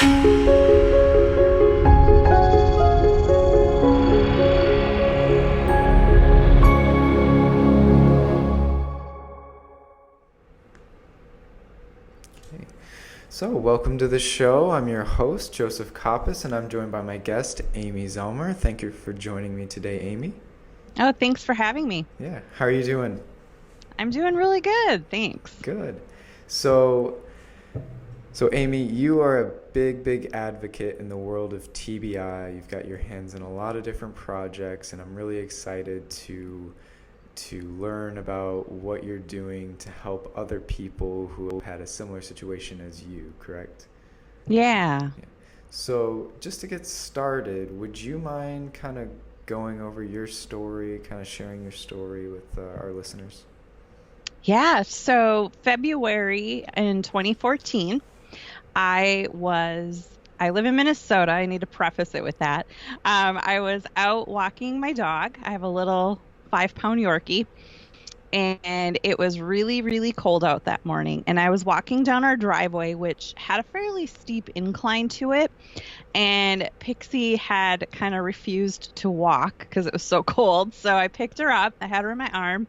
So, welcome to the show. I'm your host, Joseph Coppus, and I'm joined by my guest, Amy Zellmer. Thank you for joining me today, Amy. Oh, thanks for having me. Yeah, how are you doing? I'm doing really good, thanks. Good. So Amy, you are a big advocate in the world of TBI. You've got your hands in a lot of different projects, and I'm really excited to learn about what you're doing to help other people who have had a similar situation as you, correct? Yeah. So just to get started, would you mind kind of going over your story, kind of sharing your story with our listeners? Yeah, so February in 2014, I live in Minnesota. I need to preface it with that. I was out walking my dog. I have a little 5-pound Yorkie, and it was really cold out that morning. And I was walking down our driveway, which had a fairly steep incline to it. And Pixie had kind of refused to walk because it was so cold. So I picked her up. I had her in my arm.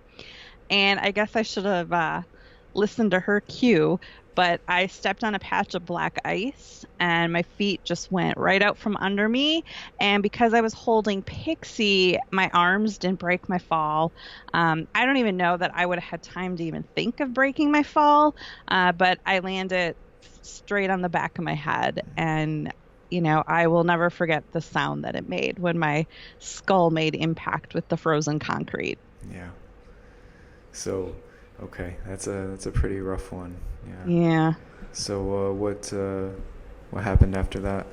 And I guess I should have listened to her cue, but I stepped on a patch of black ice and my feet just went right out from under me. And because I was holding Pixie, my arms didn't break my fall. I don't even know that I would have had time to even think of breaking my fall, but I landed straight on the back of my head. And I will never forget the sound that it made when my skull made impact with the frozen concrete. Yeah. So, okay, that's a pretty rough one. Yeah. Yeah. So, what happened after that?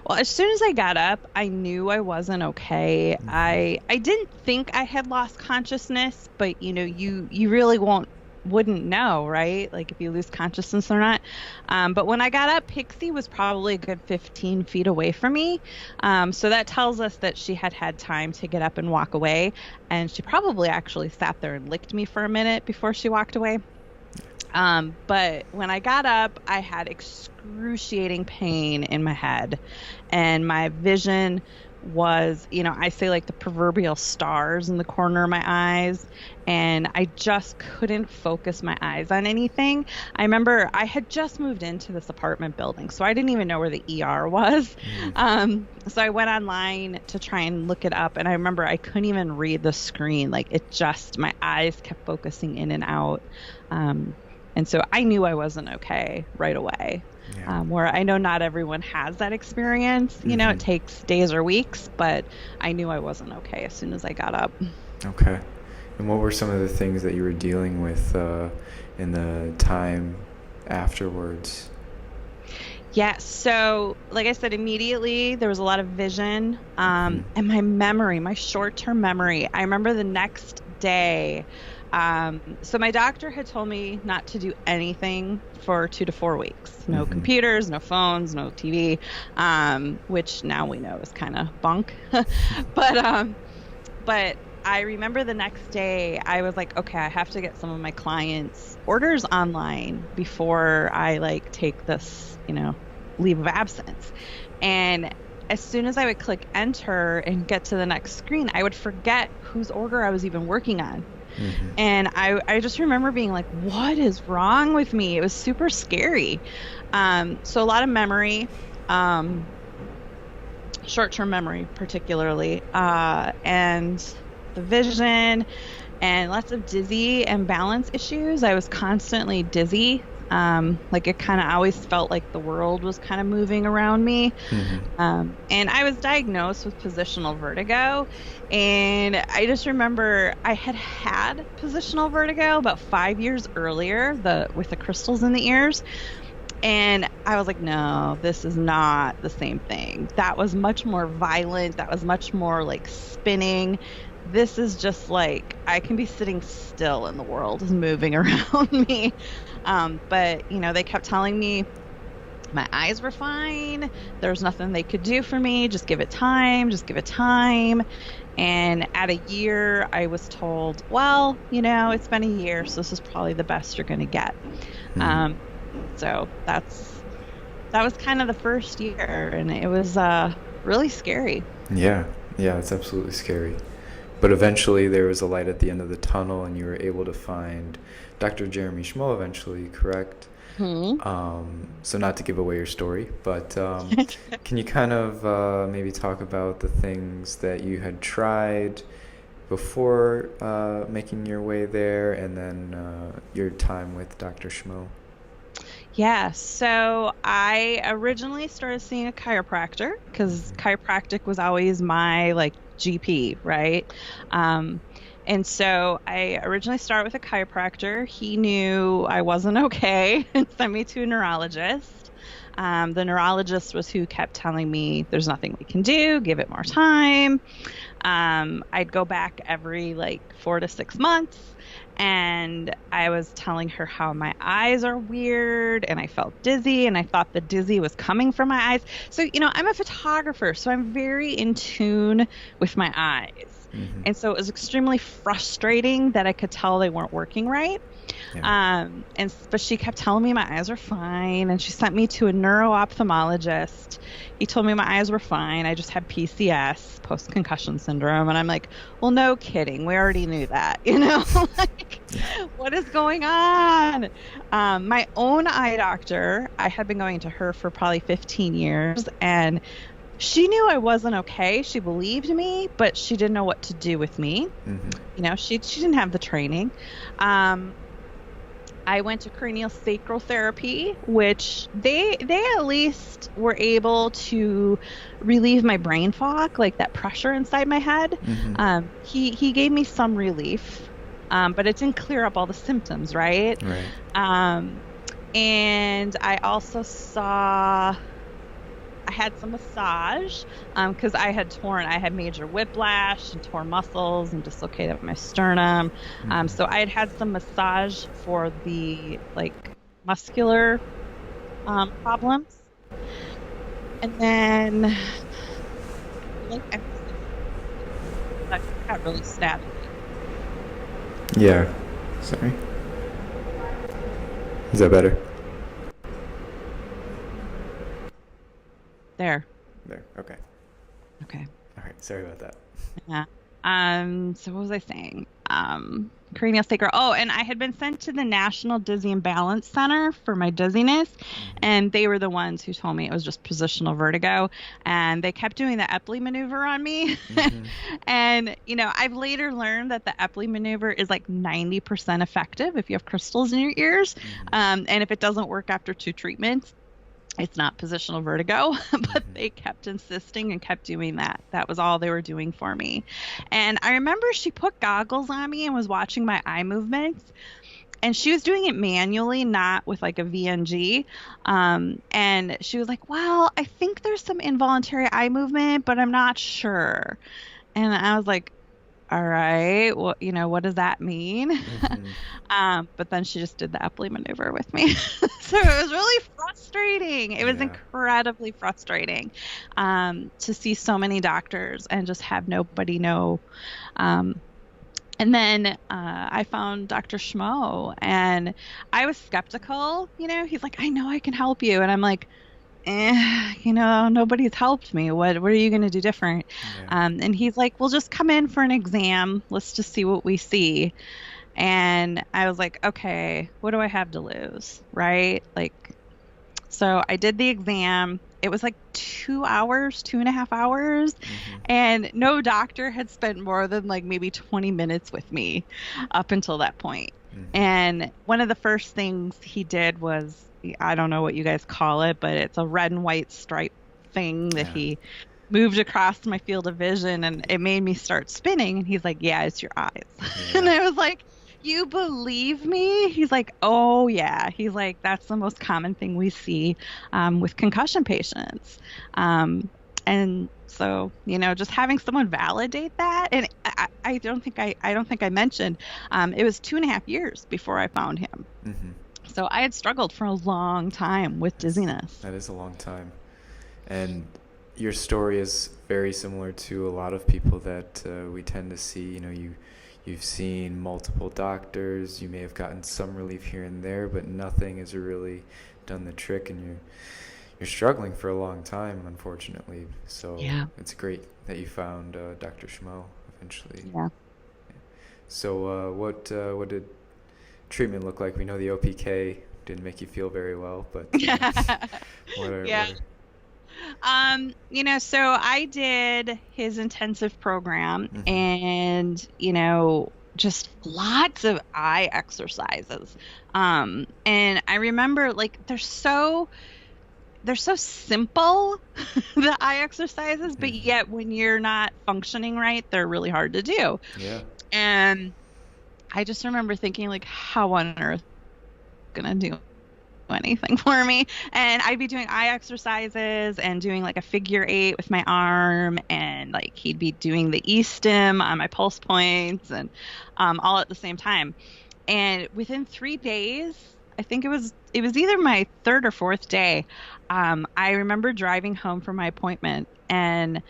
Well, as soon as I got up, I knew I wasn't okay. Mm-hmm. I didn't think I had lost consciousness, but you really wouldn't know, right? Like if you lose consciousness or not. But when I got up, Pixie was probably a good 15 feet away from me. So that tells us that she had had time to get up and walk away. And she probably actually sat there and licked me for a minute before she walked away. But when I got up, I had excruciating pain in my head, and my vision was, I say like the proverbial stars in the corner of my eyes, and I just couldn't focus my eyes on anything. I remember I had just moved into this apartment building, so I didn't even know where the ER was. So I went online to try and look it up, and I remember I couldn't even read the screen. Like my eyes kept focusing in and out. And so I knew I wasn't okay right away. Yeah. Where I know not everyone has that experience. Mm-hmm. It takes days or weeks, but I knew I wasn't okay as soon as I got up. Okay. And what were some of the things that you were dealing with in the time afterwards? Yeah, so like I said, immediately there was a lot of vision and my short-term memory. I remember the next day. So my doctor had told me not to do anything for 2 to 4 weeks. No computers, no phones, no TV, which now we know is kind of bunk. But I remember the next day I was like, okay, I have to get some of my clients' orders online before I take this, leave of absence. And as soon as I would click enter and get to the next screen, I would forget whose order I was even working on. Mm-hmm. And I just remember being like, what is wrong with me? It was super scary. So a lot of memory, short-term memory particularly, and the vision, and lots of dizzy and balance issues. I was constantly dizzy. It kind of always felt like the world was kind of moving around me. Mm-hmm. And I was diagnosed with positional vertigo. And I just remember I had positional vertigo about 5 years earlier, with the crystals in the ears. And I was like, no, this is not the same thing. That was much more violent. That was much more like spinning. This is just like, I can be sitting still and the world is moving around me. But they kept telling me my eyes were fine. There's nothing they could do for me. Just give it time. And at a year, I was told, well, it's been a year, so this is probably the best you're going to get. So that's that was kind of the first year, and it was really scary. Yeah, yeah, it's absolutely scary. But eventually there was a light at the end of the tunnel, and you were able to find Dr. Jeremy Schmo eventually, correct? Hmm. So not to give away your story, but can you kind of maybe talk about the things that you had tried before making your way there, and then your time with Dr. Schmo? Yeah, so I originally started seeing a chiropractor because Hmm. chiropractic was always my like GP, right? Um, and so I originally started with a chiropractor. He knew I wasn't okay and sent me to a neurologist. The neurologist was who kept telling me there's nothing we can do, give it more time. I'd go back every like 4 to 6 months, and I was telling her how my eyes are weird and I felt dizzy and I thought the dizzy was coming from my eyes. So, I'm a photographer, so I'm very in tune with my eyes. Hmm. And so it was extremely frustrating that I could tell they weren't working right. Yeah. But she kept telling me my eyes were fine, and she sent me to a neuro-ophthalmologist. He told me my eyes were fine. I just had PCS, post-concussion syndrome, and I'm like, well, no kidding. We already knew that, like, Yeah. what is going on? My own eye doctor, I had been going to her for probably 15 years, and she knew I wasn't okay. She believed me, but she didn't know what to do with me. Hmm. She didn't have the training. Um, I went to cranial sacral therapy, which they at least were able to relieve my brain fog, like that pressure inside my head. Hmm. He gave me some relief, but it didn't clear up all the symptoms, right? Right. Um, and I had some massage because I had major whiplash and tore muscles and dislocated my sternum. Hmm. So I had some massage for the like muscular problems, and then like I got really stabbed. Yeah. Sorry. Is that better? There. There. Okay. Okay. All right. Sorry about that. Yeah. So what was I saying? Cranial sacral. Oh, and I had been sent to the National Dizzy and Balance Center for my dizziness, Hmm. and they were the ones who told me it was just positional vertigo, and they kept doing the Epley maneuver on me. Hmm. And, I've later learned that the Epley maneuver is like 90% effective if you have crystals in your ears. Hmm. And if it doesn't work after 2 treatments, it's not positional vertigo, but Hmm. they kept insisting and kept doing that. That was all they were doing for me. And I remember she put goggles on me and was watching my eye movements. And she was doing it manually, not with like a VNG. And she was like, well, I think there's some involuntary eye movement, but I'm not sure. And I was like, all right, well, what does that mean? Hmm. But then she just did the Epley maneuver with me. So it was really frustrating. It was Yeah. incredibly frustrating to see so many doctors and just have nobody know. Um, and then I found Dr. Schmo, and I was skeptical. He's like, I know I can help you. And I'm like, nobody's helped me. What are you going to do different? Yeah. And he's like, well, just come in for an exam. Let's just see what we see. And I was like, okay, what do I have to lose? Right? Like, so I did the exam. It was like 2 hours, 2.5 hours. Hmm. And no doctor had spent more than like maybe 20 minutes with me up until that point. Hmm. And one of the first things he did was, I don't know what you guys call it, but it's a red and white stripe thing that Yeah. he moved across my field of vision, and it made me start spinning. And he's like, yeah, it's your eyes. And Yeah. I was like, you believe me? He's like, oh, yeah. He's like, that's the most common thing we see with concussion patients. And so, just having someone validate that, and I don't think I mentioned, it was 2.5 years before I found him. Hmm. So I had struggled for a long time with dizziness. That is a long time. And your story is very similar to a lot of people that we tend to see. You've seen multiple doctors. You may have gotten some relief here and there, but nothing has really done the trick. And you're struggling for a long time, unfortunately. So Yeah. it's great that you found Dr. Schmo eventually. Yeah. So what did treatment look like? We know the OPK didn't make you feel very well, but Yeah. what are So I did his intensive program mm-hmm. and, just lots of eye exercises. And I remember like they're so simple, the eye exercises, but Mm-hmm. yet when you're not functioning right, they're really hard to do. Yeah. And I just remember thinking like, how on earth gonna do anything for me? And I'd be doing eye exercises and doing like a figure eight with my arm, and like he'd be doing the e-stim on my pulse points, and all at the same time. And within 3 days, I think it was either my third or fourth day, I remember driving home from my appointment, and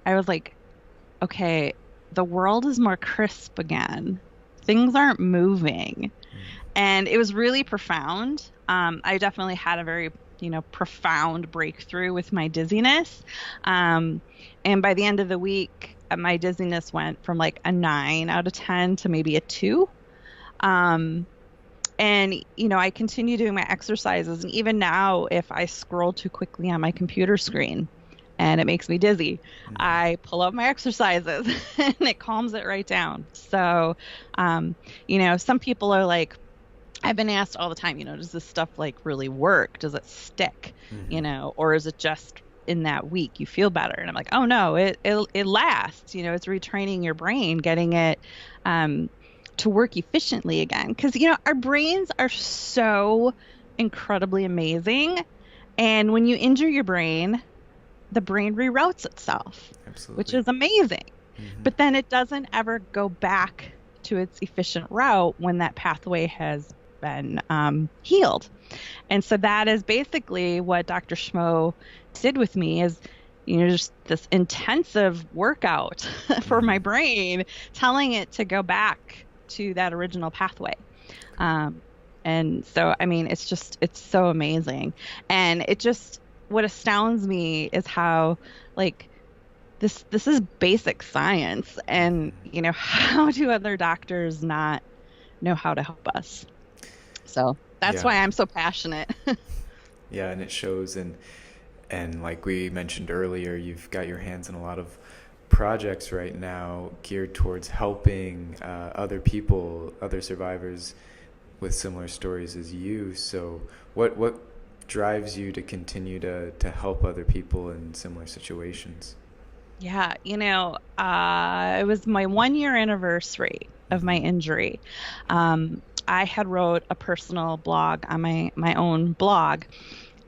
I was like, okay, the world is more crisp again. Things aren't moving. And it was really profound. I definitely had a very, profound breakthrough with my dizziness. And by the end of the week, my dizziness went from like a 9 out of 10 to maybe a 2. Um, and, I continue doing my exercises. And even now, if I scroll too quickly on my computer screen and it makes me dizzy, Mm-hmm. I pull up my exercises and it calms it right down. So, some people are like, I've been asked all the time, does this stuff like really work? Does it stick? Mm-hmm. Or is it just in that week you feel better? And I'm like, oh no, it lasts. It's retraining your brain, getting it to work efficiently again. Because our brains are so incredibly amazing, and when you injure your brain, the brain reroutes itself, which Absolutely. is amazing. Mm-hmm. But then it doesn't ever go back to its efficient route when that pathway has been healed. And so that is basically what Dr. Schmo did with me, is, just this intensive workout for Mm-hmm. my brain, telling it to go back to that original pathway. Um, and so, I mean, it's so amazing. And what astounds me is how, like, this is basic science, and Mm-hmm. how do other doctors not know how to help us? So that's Yeah. why I'm so passionate. Yeah, and it shows, and like we mentioned earlier, you've got your hands in a lot of projects right now geared towards helping other people, other survivors with similar stories as you. So what drives you to continue to help other people in similar situations? Yeah, it was my 1 year anniversary of my Mm-hmm. injury. I had wrote a personal blog on my own blog,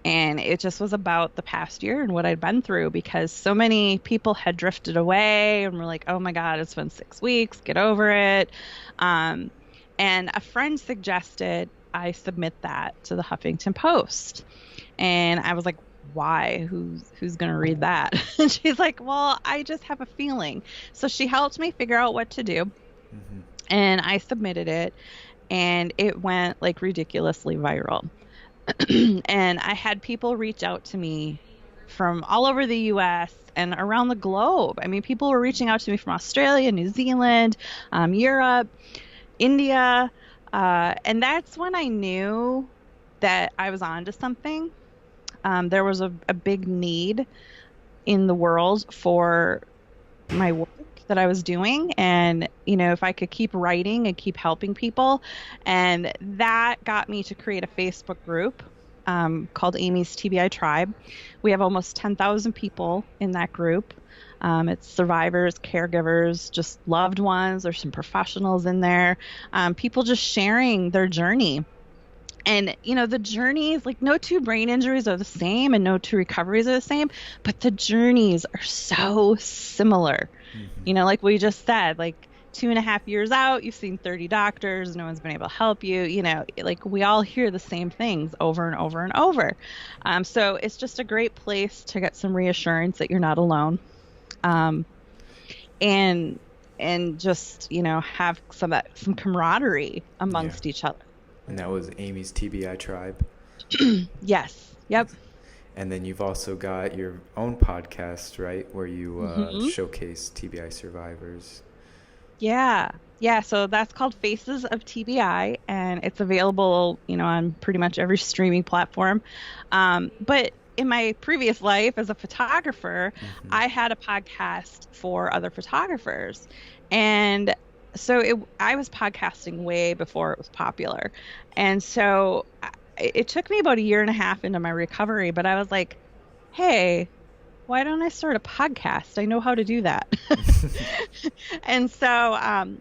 and it just was about the past year and what I'd been through, because so many people had drifted away and were like, oh my God, it's been 6 weeks, get over it. Um, and a friend suggested I submit that to the Huffington Post. And I was like, why? Who's going to read that? And she's like, well, I just have a feeling. So she helped me figure out what to do. Mm-hmm. And I submitted it, and it went like ridiculously viral. And I had people reach out to me from all over the US and around the globe. I mean, people were reaching out to me from Australia, New Zealand, Europe, India. And that's when I knew that I was onto something. There was a big need in the world for my work that I was doing. And, if I could keep writing and keep helping people. And that got me to create a Facebook group called Amy's TBI Tribe. We have almost 10,000 people in that group. It's survivors, caregivers, just loved ones. There's some professionals in there, people just sharing their journey. And, the journeys, like no two brain injuries are the same and no two recoveries are the same, but the journeys are so similar. Mm-hmm. Like we just said, like 2.5 years out, you've seen 30 doctors, no one's been able to help you. Like we all hear the same things over and over and over. So it's just a great place to get some reassurance that you're not alone. Um, and, and just, have some camaraderie Yeah. amongst each other. And that was Amy's TBI Tribe. Yes. Yep. And then you've also got your own podcast, right, where you Hmm. showcase TBI survivors. Yeah. Yeah, so that's called Faces of TBI, and it's available, on pretty much every streaming platform. But in my previous life as a photographer, Hmm. I had a podcast for other photographers. And so I was podcasting way before it was popular. And so it took me about a year and a half into my recovery, but I was like, hey, why don't I start a podcast? I know how to do that. And so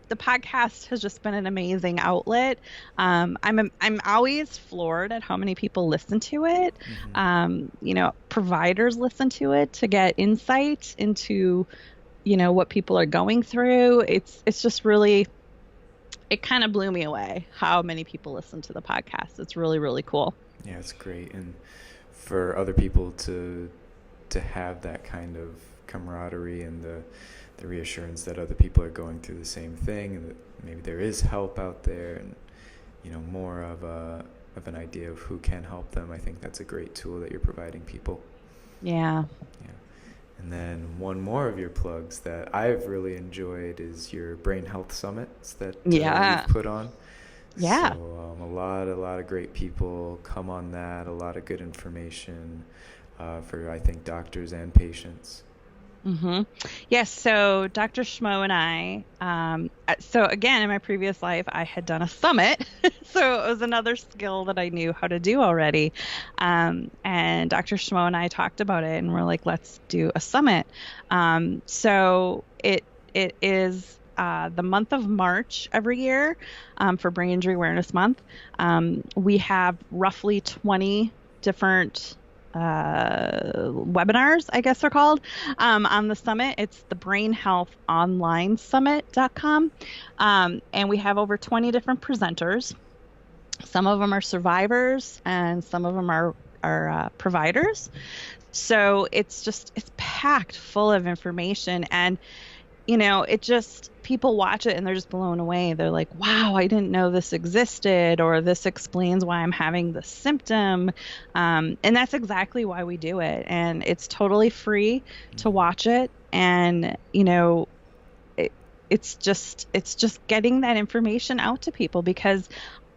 the podcast has just been an amazing outlet. I'm always floored at how many people listen to it. Hmm. Providers listen to it to get insight into what people are going through. It's just really, it kind of blew me away how many people listen to the podcast. It's really, really cool. Yeah, it's great. And for other people to have that kind of camaraderie and the reassurance that other people are going through the same thing and that maybe there is help out there and more of an idea of who can help them. I think that's a great tool that you're providing people. Yeah. Yeah. And then one more of your plugs that I've really enjoyed is your brain health summits that Yeah. you've put on. Yeah. So a lot of great people come on that. A lot of good information for I think doctors and patients. Mm-hmm. Yes, so Dr. Schmo and I, so again, in my previous life, I had done a summit. So it was another skill that I knew how to do already. And Dr. Schmo and I talked about it and we're like, let's do a summit. So it is the month of March every year for Brain Injury Awareness Month. We have roughly 20 different webinars, I guess they're called, on the summit. It's the brainhealthonlinesummit.com. And we have over 20 different presenters. Some of them are survivors and some of them are providers. So it's packed full of information. And it just, people watch it and they're just blown away. They're like, wow, I didn't know this existed, or this explains why I'm having this symptom. And that's exactly why we do it. And it's totally free to watch it. And, it's just getting that information out to people, because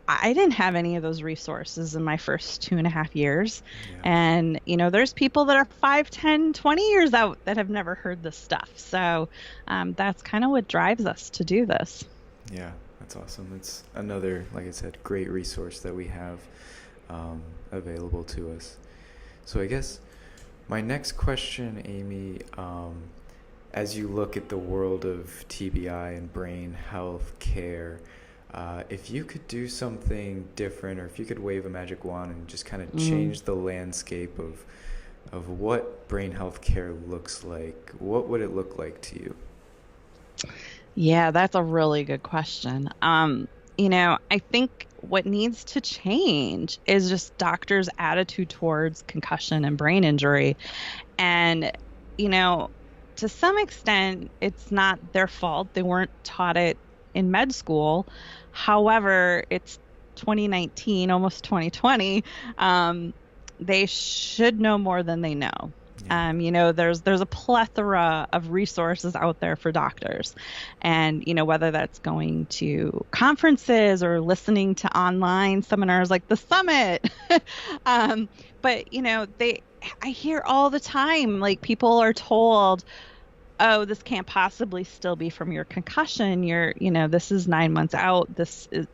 I didn't have any of those resources in my first 2.5 years. Yeah. And, there's people that are 5, 10, 20 years out that have never heard this stuff. So that's kind of what drives us to do this. Yeah, that's awesome. It's another, like I said, great resource that we have available to us. So I guess my next question, Amy, as you look at the world of TBI and brain health care, if you could do something different, or if you could wave a magic wand and just kind of change the landscape of what brain health care looks like, what would it look like to you? Yeah, that's a really good question. I think what needs to change is just doctors' attitude towards concussion and brain injury. And, to some extent, it's not their fault. They weren't taught it in med school. However, it's 2019, almost 2020. They should know more than they know. Yeah. There's a plethora of resources out there for doctors, and whether that's going to conferences or listening to online seminars like the summit. But I hear all the time, like, people are told, oh, this can't possibly still be from your concussion. This is 9 months out. This is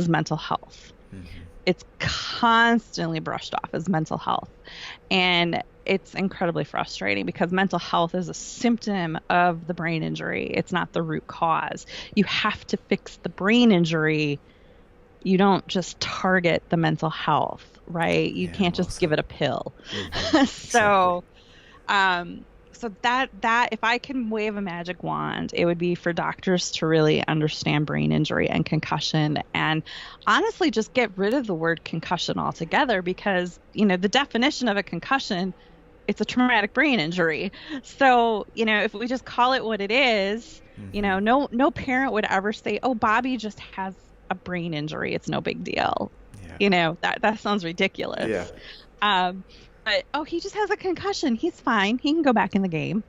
mental health. Mm-hmm. It's constantly brushed off as mental health. And it's incredibly frustrating, because mental health is a symptom of the brain injury. It's not the root cause. You have to fix the brain injury. You don't just target the mental health, right? You can't just give it a pill. Mm-hmm. So, so that if I can wave a magic wand, it would be for doctors to really understand brain injury and concussion, and honestly just get rid of the word concussion altogether, because the definition of a concussion, it's a traumatic brain injury. So if we just call it what it is, Mm-hmm. no parent would ever say, oh, Bobby just has a brain injury, it's no big deal. Yeah. That sounds ridiculous. Yeah. oh, he just has a concussion. He's fine. He can go back in the game,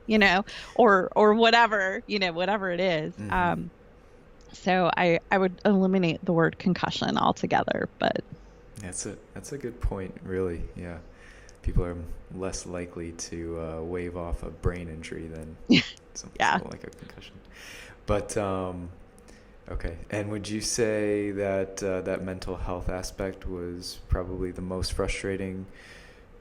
or whatever, whatever it is. Mm-hmm. So I would eliminate the word concussion altogether, but That's a good point, really. Yeah. People are less likely to wave off a brain injury than something yeah. like a concussion. But okay. And would you say that that mental health aspect was probably the most frustrating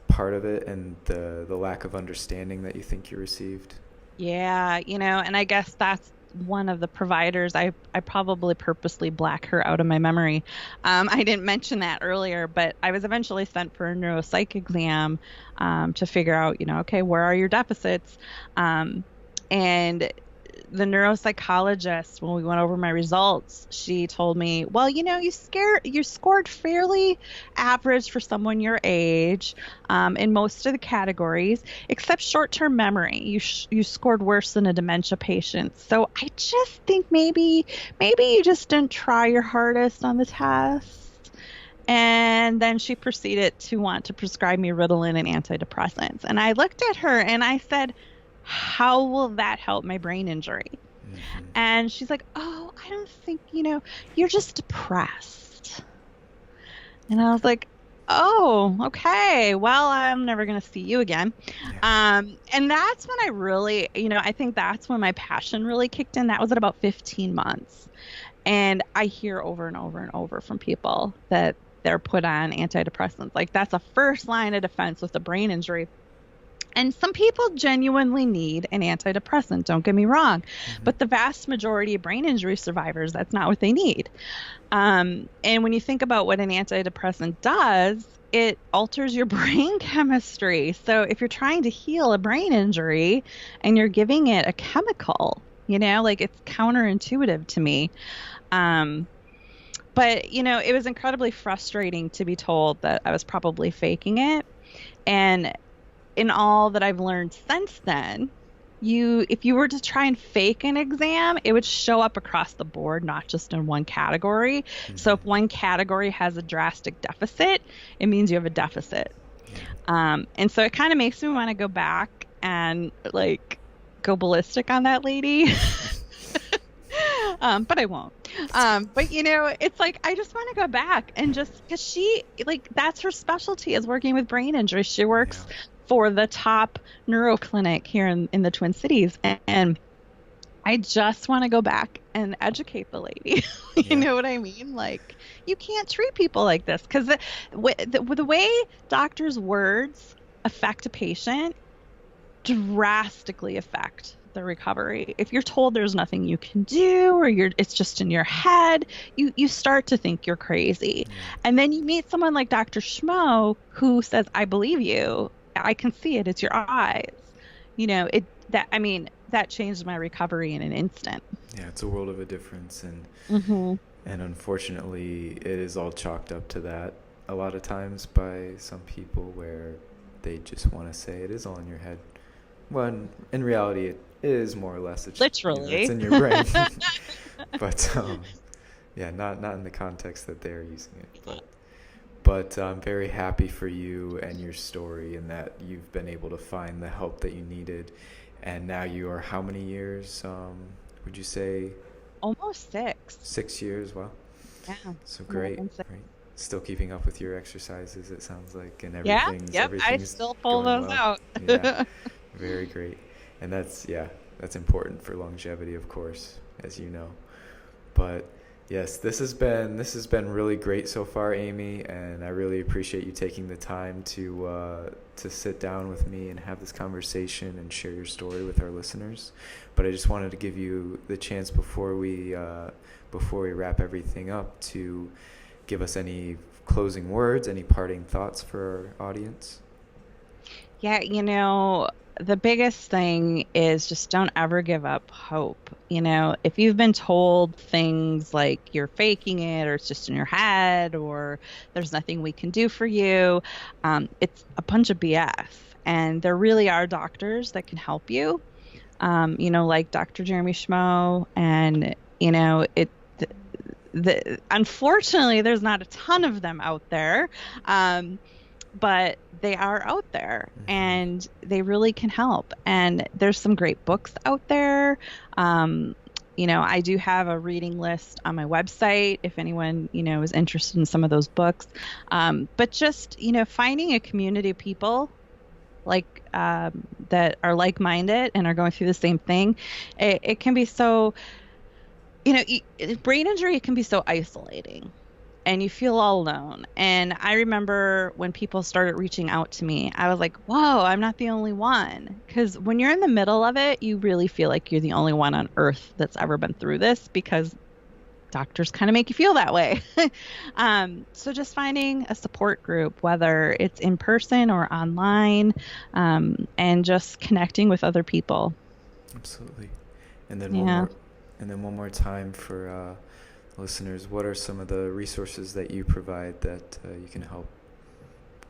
part of it, and the lack of understanding that you think you received? Yeah, and I guess that's one of the providers. I probably purposely black her out of my memory. I didn't mention that earlier, but I was eventually sent for a neuropsych exam to figure out, okay, where are your deficits? And the neuropsychologist, when we went over my results, she told me, well, you scored fairly average for someone your age in most of the categories, except short-term memory. You scored worse than a dementia patient. So I just think maybe you just didn't try your hardest on the test. And then she proceeded to want to prescribe me Ritalin and antidepressants. And I looked at her and I said, how will that help my brain injury? Mm-hmm. And she's like, oh, I don't think, you're just depressed. And I was like, oh, okay. Well, I'm never going to see you again. Yeah. And that's when I really, I think that's when my passion really kicked in. That was at about 15 months. And I hear over and over and over from people that they're put on antidepressants. Like that's a first line of defense with a brain injury. And some people genuinely need an antidepressant, don't get me wrong. Mm-hmm. But the vast majority of brain injury survivors, that's not what they need. And when you think about what an antidepressant does, it alters your brain chemistry. So if you're trying to heal a brain injury and you're giving it a chemical, like it's counterintuitive to me. But, it was incredibly frustrating to be told that I was probably faking it. And in all that I've learned since then, if you were to try and fake an exam, it would show up across the board, not just in one category. Mm-hmm. So if one category has a drastic deficit, it means you have a deficit. And so it kind of makes me want to go back and go ballistic on that lady. But I won't. But it's like, I just want to go back and just, because she, that's her specialty, is working with brain injuries. She works for the top neuro clinic here in the Twin Cities. And I just want to go back and educate the lady. You know what I mean? You can't treat people like this, because the way doctors' words affect a patient drastically affect the recovery. If you're told there's nothing you can do, or it's just in your head, you start to think you're crazy. And then you meet someone like Dr. Schmo who says, I believe you. I can see it. It's your eyes. That changed my recovery in an instant. Yeah, it's a world of a difference, and mm-hmm. and unfortunately, it is all chalked up to that a lot of times by some people, where they just want to say it is all in your head. When in reality, it is more or less. It's, literally, it's in your brain. But not in the context that they're using it. But I'm very happy for you and your story, and that you've been able to find the help that you needed. And now you are how many years, would you say? Almost 6. 6 years, wow. Yeah. So great. Still keeping up with your exercises, it sounds like, and everything's I still pull those out. Yeah, very great. And that's important for longevity, of course, as you know. But yes, this has been really great so far, Amy, and I really appreciate you taking the time to sit down with me and have this conversation and share your story with our listeners. But I just wanted to give you the chance before we wrap everything up to give us any closing words, any parting thoughts for our audience. Yeah, the biggest thing is just don't ever give up hope. If you've been told things like you're faking it, or it's just in your head, or there's nothing we can do for you, it's a bunch of BS. And there really are doctors that can help you, like Dr. Jeremy Schmo. And, unfortunately, there's not a ton of them out there. but they are out there Mm-hmm. and they really can help. And there's some great books out there. Um, I do have a reading list on my website if anyone, is interested in some of those books. But just, finding a community of people like that are like-minded and are going through the same thing, it can be so, brain injury, it can be so isolating and you feel all alone. And I remember when people started reaching out to me, I was like, whoa, I'm not the only one. Because when you're in the middle of it, you really feel like you're the only one on earth that's ever been through this because doctors kind of make you feel that way. So just finding a support group, whether it's in person or online, and just connecting with other people. Absolutely. And then one Yeah. more, and then one more time for listeners, what are some of the resources that you provide that you can help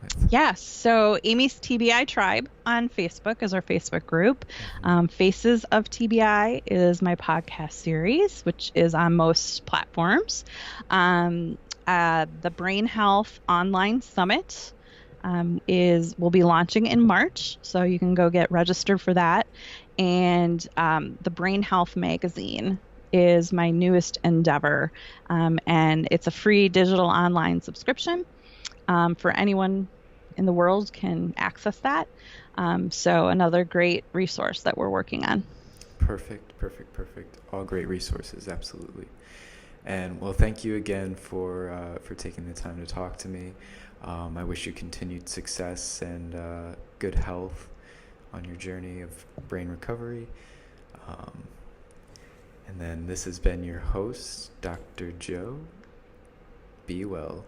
with? Yes. So Amy's TBI Tribe on Facebook is our Facebook group. Mm-hmm. Faces of TBI is my podcast series, which is on most platforms. The Brain Health Online Summit will be launching in March, so you can go get registered for that. And the Brain Health Magazine is my newest endeavor, and it's a free digital online subscription for anyone in the world can access that. So another great resource that we're working on. Perfect, perfect, perfect. All great resources, absolutely. And well, thank you again for taking the time to talk to me. I wish you continued success and good health on your journey of brain recovery. Um, and then this has been your host, Dr. Joe. Be well.